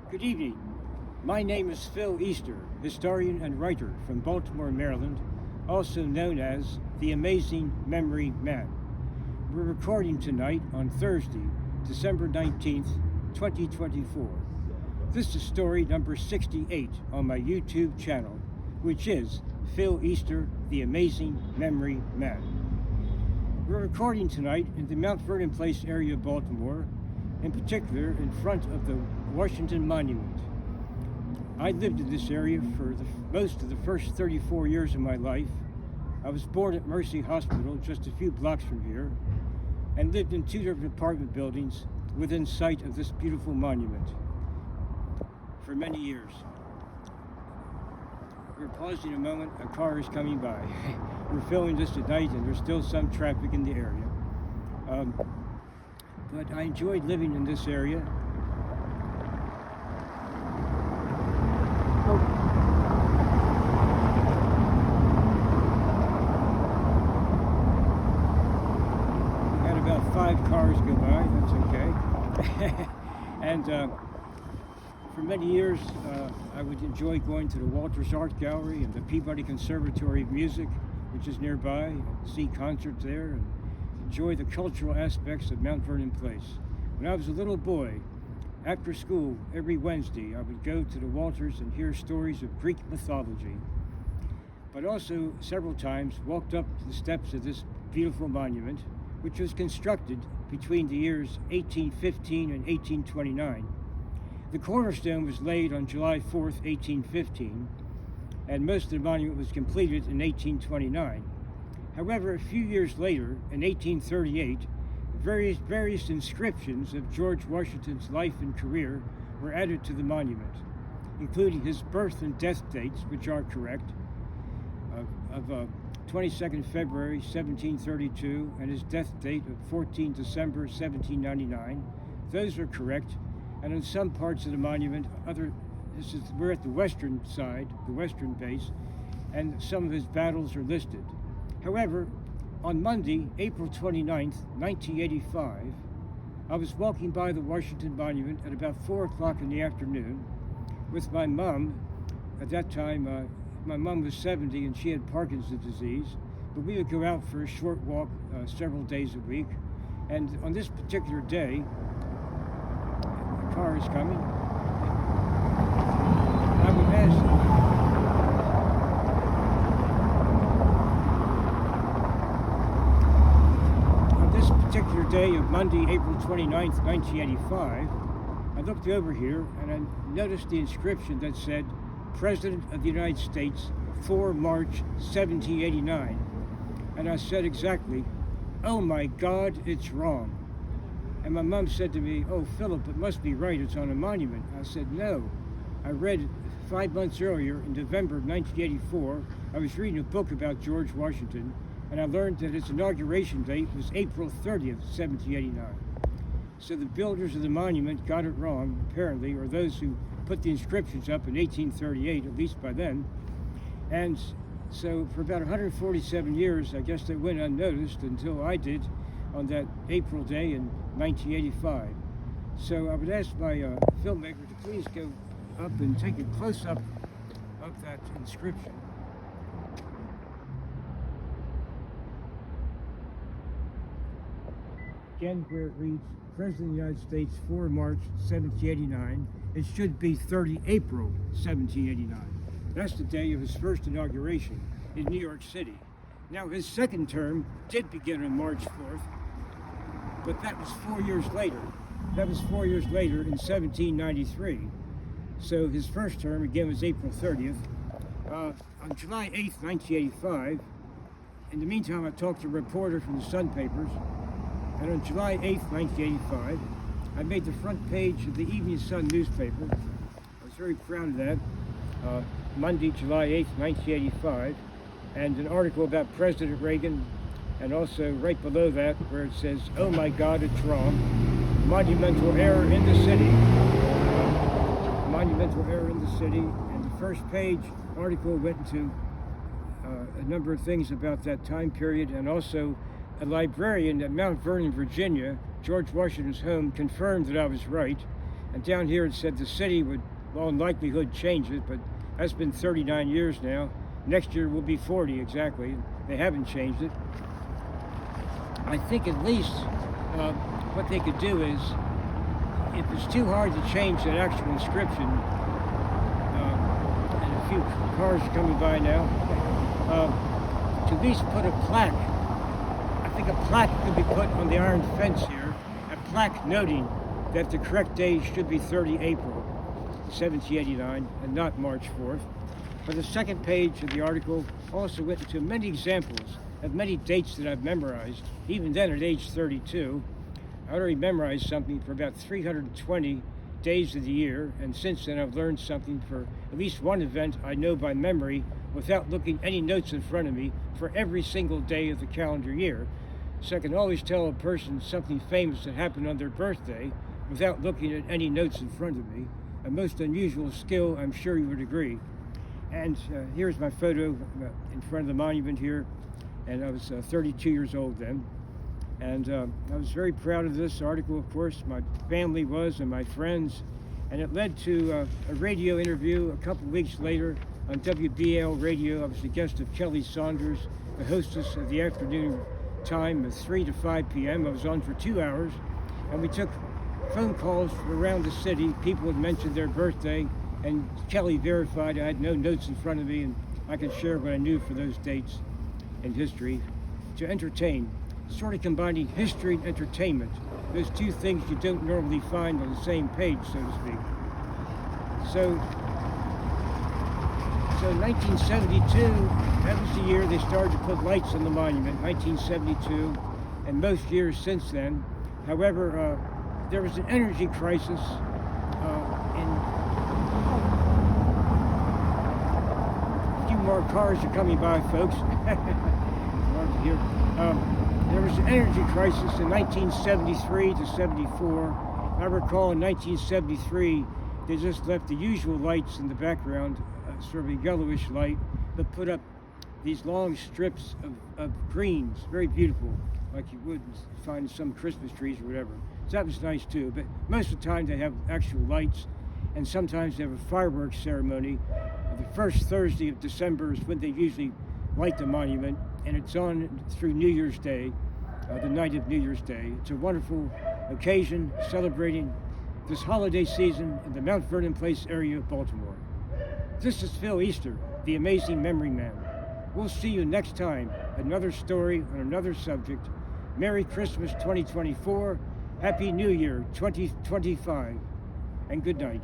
Good evening. My name is Phil Easter, historian and writer from Baltimore, Maryland, also known as the Amazing Memory Man. We're recording tonight on Thursday, December 19th, 2024. This is story number 68 on my YouTube channel, which is Phil Easter, the Amazing Memory Man. We're recording tonight in the Mount Vernon Place area of Baltimore, in particular in front of the Washington Monument. I lived in this area for most of the first 34 years of my life. I was born at Mercy Hospital, just a few blocks from here, and lived in two different apartment buildings within sight of this beautiful monument for many years. We're pausing a moment, a car is coming by. We're filming this at night and there's still some traffic in the area. But I enjoyed living in this area. We had about 5 cars go by, that's okay. And for many years, I would enjoy going to the Walters Art Gallery and the Peabody Conservatory of Music, which is nearby, and see concerts there, and enjoy the cultural aspects of Mount Vernon Place. When I was a little boy, after school, every Wednesday, I would go to the Walters and hear stories of Greek mythology, but also several times walked up the steps of this beautiful monument, which was constructed between the years 1815 and 1829. The cornerstone was laid on July 4th, 1815, and most of the monument was completed in 1829. However, a few years later, in 1838, various inscriptions of George Washington's life and career were added to the monument, including his birth and death dates, which are correct, of 22nd February 1732, and his death date of 14 December 1799. Those are correct. And in some parts of the monument, we're at the western side, the western base, and some of his battles are listed. However, on Monday, April 29th, 1985, I was walking by the Washington Monument at about 4 o'clock in the afternoon with my mom. At that time, my mom was 70 and she had Parkinson's disease, but we would go out for a short walk several days a week. And on this particular day, a car is coming. I would ask, particular day of Monday, April 29th, 1985, I looked over here and I noticed the inscription that said, President of the United States, 4 March 1789. And I said exactly, oh my God, it's wrong. And my mom said to me, oh Philip, it must be right, it's on a monument. I said, no. I read 5 months earlier, in November of 1984, I was reading a book about George Washington, and I learned that his inauguration date was April 30th, 1789. So the builders of the monument got it wrong, apparently, or those who put the inscriptions up in 1838, at least by then. And so for about 147 years, I guess they went unnoticed until I did on that April day in 1985. So I would ask my filmmaker to please go up and take a close-up of that inscription. Again, where it reads, President of the United States, 4 March 1789. It should be 30 April 1789. That's the day of his first inauguration in New York City. Now, his second term did begin on March 4th, but that was 4 years later. That was 4 years later in 1793. So his first term, again, was April 30th. On July 8th, 1985, in the meantime, I talked to a reporter from the Sun papers, and on July 8th, 1985, I made the front page of the Evening Sun newspaper. I was very proud of that. Monday, July 8th, 1985, and an article about President Reagan, and also right below that where it says, oh my God, it's wrong. Monumental error in the city. Monumental error in the city. And the first page article went into a number of things about that time period, and also a librarian at Mount Vernon, Virginia, George Washington's home, confirmed that I was right. And down here it said the city would, well, in likelihood change it, but that's been 39 years now. Next year will be 40 exactly. They haven't changed it. I think at least what they could do is, if it's too hard to change that actual inscription, and a few cars are coming by now, to at least put a plaque. I think a plaque could be put on the iron fence here, a plaque noting that the correct day should be 30 April 1789 and not March 4th. But the second page of the article also went into many examples of many dates that I've memorized. Even then, at age 32, I already memorized something for about 320 days of the year, and since then I've learned something for at least one event I know by memory without looking any notes in front of me for every single day of the calendar year. So I can always tell a person something famous that happened on their birthday without looking at any notes in front of me. A most unusual skill, I'm sure you would agree. And here's my photo in front of the monument here, and I was 32 years old then. And I was very proud of this article, of course. My family was, and my friends. And it led to a radio interview a couple weeks later on WBL radio. I was the guest of Kelly Saunders, the hostess of the afternoon time of 3 to 5 p.m. I was on for 2 hours, and we took phone calls from around the city. People had mentioned their birthday, and Kelly verified I had no notes in front of me, and I could share what I knew for those dates in history to entertain, sort of combining history and entertainment. Those two things you don't normally find on the same page, so to speak. So 1972, that was the year they started to put lights on the monument, 1972, and most years since then. However, there was an energy crisis a few more cars are coming by, folks. Hard to hear. There was an energy crisis in 1973 to 74. I recall in 1973, they just left the usual lights in the background, sort of a yellowish light, but put up these long strips of greens, very beautiful, like you would find some Christmas trees or whatever. So that was nice too, but most of the time they have actual lights, and sometimes they have a fireworks ceremony. The first Thursday of December is when they usually light the monument, and it's on through New Year's Day, the night of New Year's Day. It's a wonderful occasion celebrating this holiday season in the Mount Vernon Place area of Baltimore. This is Phil Easter, the Amazing Memory Man. We'll see you next time, another story on another subject. Merry Christmas 2024, Happy New Year 2025, and good night.